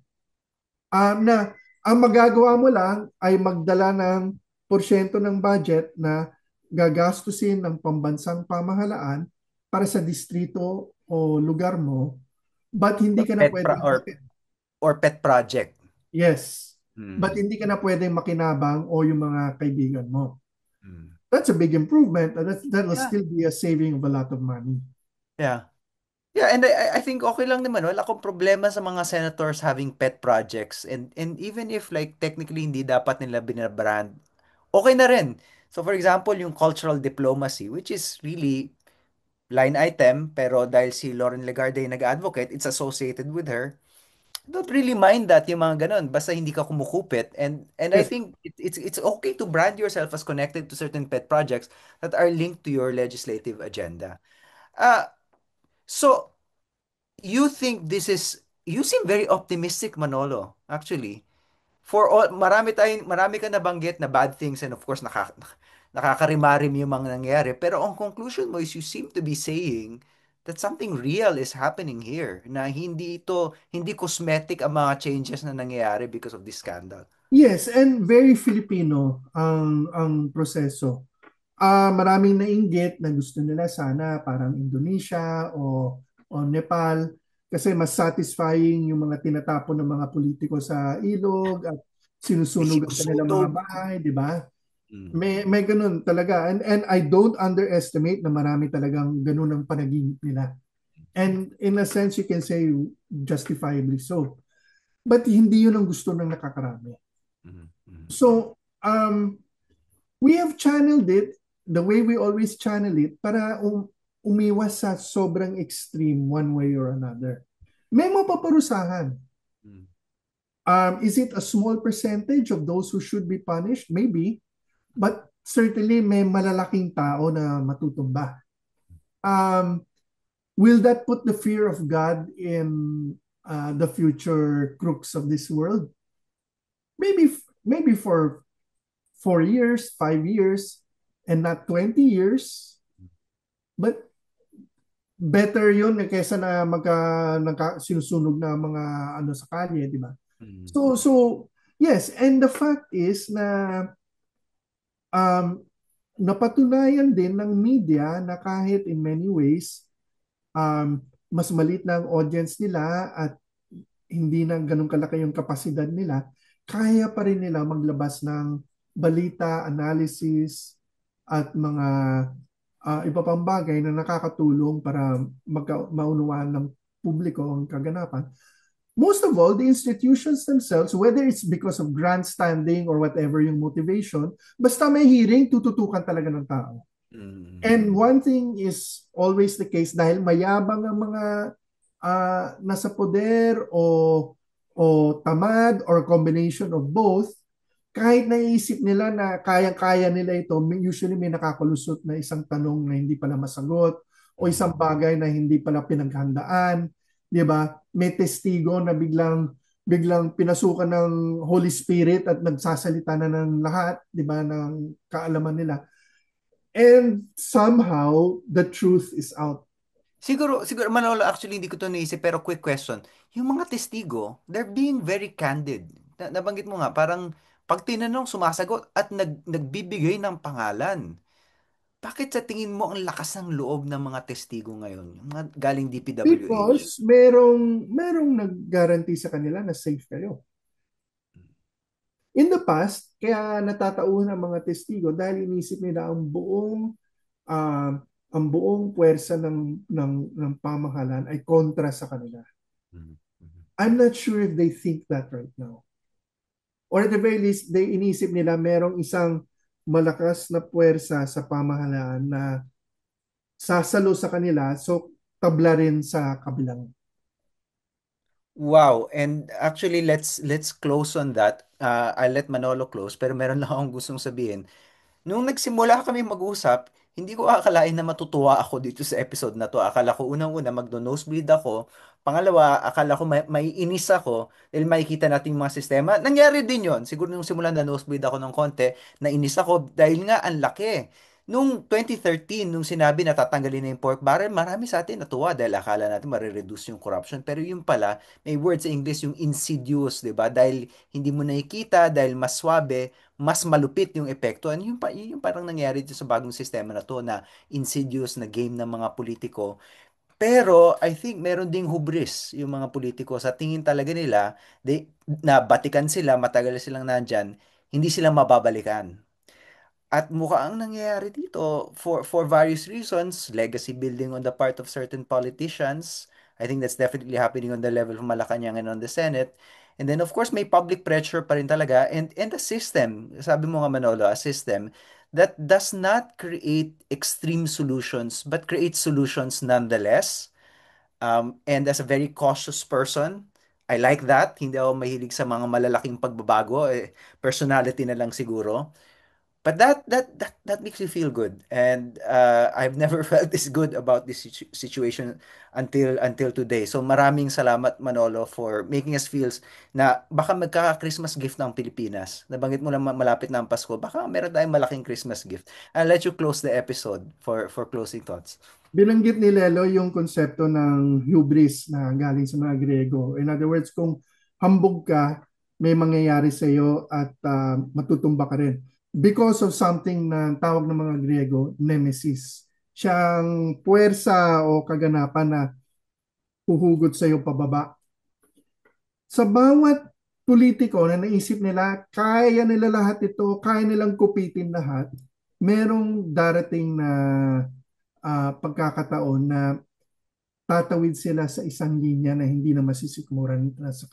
Na ang magagawa mo lang ay magdala ng porsyento ng budget na gagastusin ng pambansang pamahalaan para sa distrito o lugar mo, but hindi ka na Pet pwede, pro- or pet project. yes, but Mm, hindi ka na pwedeng makinabang o yung mga kaibigan mo. mm. That's a big improvement. That will Yeah. still be a saving of a lot of money. Yeah. Yeah, and I think okay lang naman. Wala akong problema sa mga senators having pet projects and even if like technically hindi dapat nila binabrand, okay na rin. So for example, yung cultural diplomacy, which is really line item, pero dahil si Lauren Legarde yung nag-advocate, it's associated with her. Don't really mind that yung mga ganun, basta hindi ka kumukupit. And I Yes. think it's okay to brand yourself as connected to certain pet projects that are linked to your legislative agenda. Uh, so you think this is you seem very optimistic, Manolo, actually. For all, marami ka nabanggit na bad things and of course nakakarimarim yung mga nangyayari. Pero ang conclusion mo is you seem to be saying that something real is happening here. Na hindi cosmetic ang mga changes na nangyayari because of this scandal. Yes, and very Filipino ang proseso. Maraming nainggit na gusto nila sana parang Indonesia o Nepal kasi mas satisfying yung mga tinatapon ng mga politiko sa ilog at sinusunog ang kanilang mga Sinusunog. bahay, di ba? Mm, May ganun talaga. And I don't underestimate na marami talagang ganun ang panaginip nila. And in a sense, you can say justifiably so. But hindi yun ang gusto ng nakakarami. mm, mm, So, we have channeled it the way we always channel it para umiwas sa sobrang extreme one way or another. May mapaparusahan. mm, Is it a small percentage of those who should be punished? Maybe. But certainly may malalaking tao na matutumba. Um, will that put the fear of God in the future crooks of this world? Maybe for 4 years, 5 years, and not 20 years. But better yun kaysa na sinusunog na mga ano sa kalye, di ba? mm, So yes, and the fact is na um, napatunayan din ng media na kahit in many ways mas maliit na ang audience nila at hindi na ganun kalaki yung kapasidad nila, kaya pa rin nila maglabas ng balita, analysis, at mga iba pang bagay na nakakatulong para maunawaan ng publiko ang kaganapan. Most of all, the institutions themselves, whether it's because of grandstanding or whatever yung motivation, basta may hearing, tututukan talaga ng tao. mm, And one thing is always the case dahil mayabang ang mga nasa poder o tamad or combination of both, kahit naisip nila na kayang-kaya nila ito, usually may nakakalusot na isang tanong na hindi pala masagot o mm. isang bagay na hindi pala pinaghandaan, 'di ba? May testigo na biglang pinasukan ng Holy Spirit at nagsasalita na ng lahat, 'di ba, ng kaalaman nila. And somehow the truth is out. Siguro, Manolo, actually, hindi ko to naisip, pero quick question. Yung mga testigo, they're being very candid. Nabanggit mo nga, parang pag tinanong, sumasagot at nagbibigay ng pangalan. Bakit sa tingin mo ang lakas ng loob ng mga testigo ngayon? Yung mga galing DPWH? Because merong nag-guarantee sa kanila na safe kayo. In the past, kaya natatauhan ang mga testigo dahil inisip nila uh, ang buong puwersa ng pamahalan ay kontra sa kanila. Mhm, mhm. I'm not sure if they think that right now. Or at the very least, they inisip nila merong isang malakas na puwersa sa pamahalaan na sasalo sa kanila, so tabla rin sa kabilang. Wow, and actually let's close on that. I'll let Manolo close, pero meron lang akong gustong sabihin. Nung nagsimula kami mag-usap, hindi ko akalain na matutuwa ako dito sa episode na to. Akala ko unang-una magno-nosebleed ako. Pangalawa, akala ko may inis ako dahil makikita natin yung mga sistema. Nangyari din yon. Siguro nung simulan na nosebleed ako ng konti, nainis ako dahil nga ang laki. Nung 2013, nung sinabi na tatanggalin na yung pork barrel, marami sa atin natuwa dahil akala natin marireduce yung corruption. Pero yung pala, may word sa English yung insidious, di ba? Dahil hindi mo nakikita, dahil mas swabe, mas malupit yung epekto. And yun yung parang nangyari dito sa bagong sistema na to na insidious na game ng mga politiko. Pero I think meron ding hubris yung mga politiko. Sa tingin talaga nila, na batikan sila, matagal silang nandyan, hindi sila mababalikan. At mukhang nangyayari dito for various reasons, legacy building on the part of certain politicians. I think that's definitely happening on the level of Malacanang and on the Senate. And then of course may public pressure pa rin talaga and a system. Sabi mo nga Manolo, a system that does not create extreme solutions but create solutions nonetheless. And as a very cautious person, I like that. Hindi ako mahilig sa mga malalaking pagbabago. Personality na lang siguro. But that makes me feel good, and I've never felt this good about this situation until today. So maraming salamat, Manolo, for making us feel na baka magkaka-Christmas gift ng Pilipinas. Nabanggit mo lang malapit na ang Pasko, baka meron tayong malaking Christmas gift. I'll let you close the episode for closing thoughts. Binanggit ni Lelo yung konsepto ng hubris na galing sa mga Grego. In other words, kung hambog ka, may mangyayari sa iyo at matutumba ka rin. Because of something na tawag ng mga Grego, nemesis. Siyang puwersa o kaganapan na huhugot sa iyo pababa. Sa bawat politiko na naisip nila, kaya nila lahat ito, kaya nilang kupitin lahat, merong darating na pagkakataon na tatawid sila sa isang linya na hindi na masisikmuran sa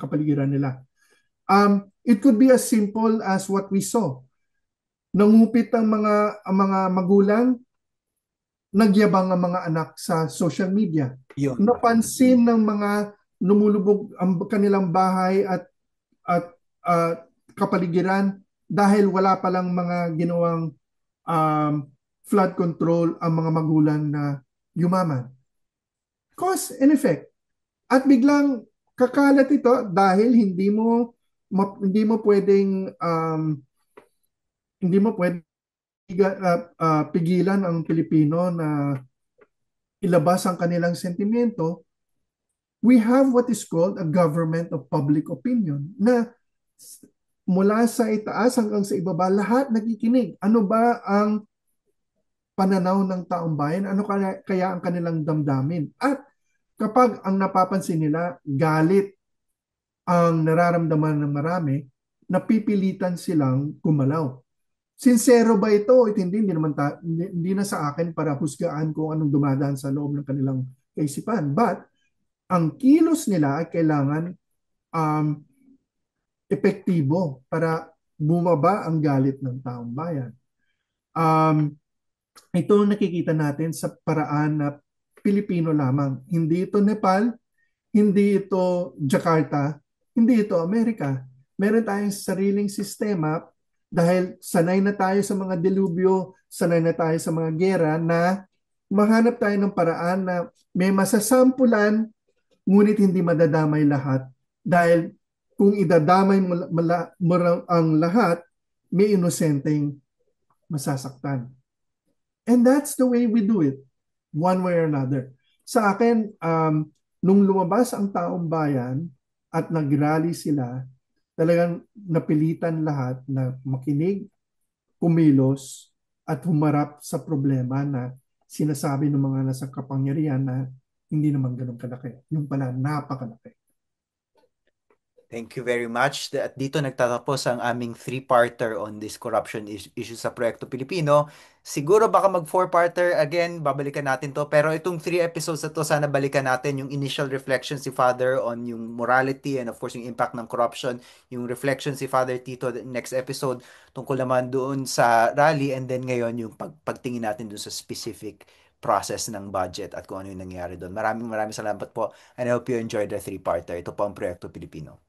kapaligiran nila. It could be as simple as what we saw. Nangupit ang mga magulang, nagyabang ang mga anak sa social media. Yun. Napansin ng mga lumulubog ang kanilang bahay at kapaligiran dahil wala palang mga ginawang flood control ang mga magulang na yumaman. Cause and effect. At biglang kakalat ito dahil hindi mo pwedeng pigilan ang Pilipino na ilabas ang kanilang sentimiento. We have what is called a government of public opinion na mula sa itaas hanggang sa ibaba, lahat nakikinig. Ano ba ang pananaw ng taong bayan? Ano kaya ang kanilang damdamin? At kapag ang napapansin nila, galit ang nararamdaman ng marami, napipilitan silang gumalaw. Sincero ba ito? Hindi na sa akin para husgaan kung anong dumadaan sa loob ng kanilang kaisipan. But ang kilos nila ay kailangan um, epektibo para bumaba ang galit ng taong bayan. Ito nakikita natin sa paraan na Pilipino lamang. Hindi ito Nepal, hindi ito Jakarta, hindi ito Amerika. Meron tayong sariling sistema dahil sanay na tayo sa mga delubyo, sanay na tayo sa mga gera na mahanap tayo ng paraan na may masasampulan ngunit hindi madadamay lahat. Dahil kung idadamay mo ang lahat, may inosenteng masasaktan. And that's the way we do it, one way or another. Sa akin, nung lumabas ang taong bayan at nag-rally sila, talagang napilitan lahat na makinig, kumilos, at humarap sa problema na sinasabi ng mga nasa kapangyarihan na hindi naman ganun kalaki. Yung pala, napakalaki. Thank you very much. At dito nagtatapos ang aming three-parter on this corruption issue sa Proyekto Pilipino. Siguro baka mag-four-parter again, babalikan natin to. Pero itong 3 episodes na to, sana balikan natin yung initial reflection si Father on yung morality and of course yung impact ng corruption. Yung reflection si Father Tito next episode tungkol naman doon sa rally, and then ngayon yung pagtingin natin doon sa specific process ng budget at kung ano yung nangyari doon. Maraming maraming salamat po, and I hope you enjoyed the three-parter. Ito po ang Proyekto Pilipino.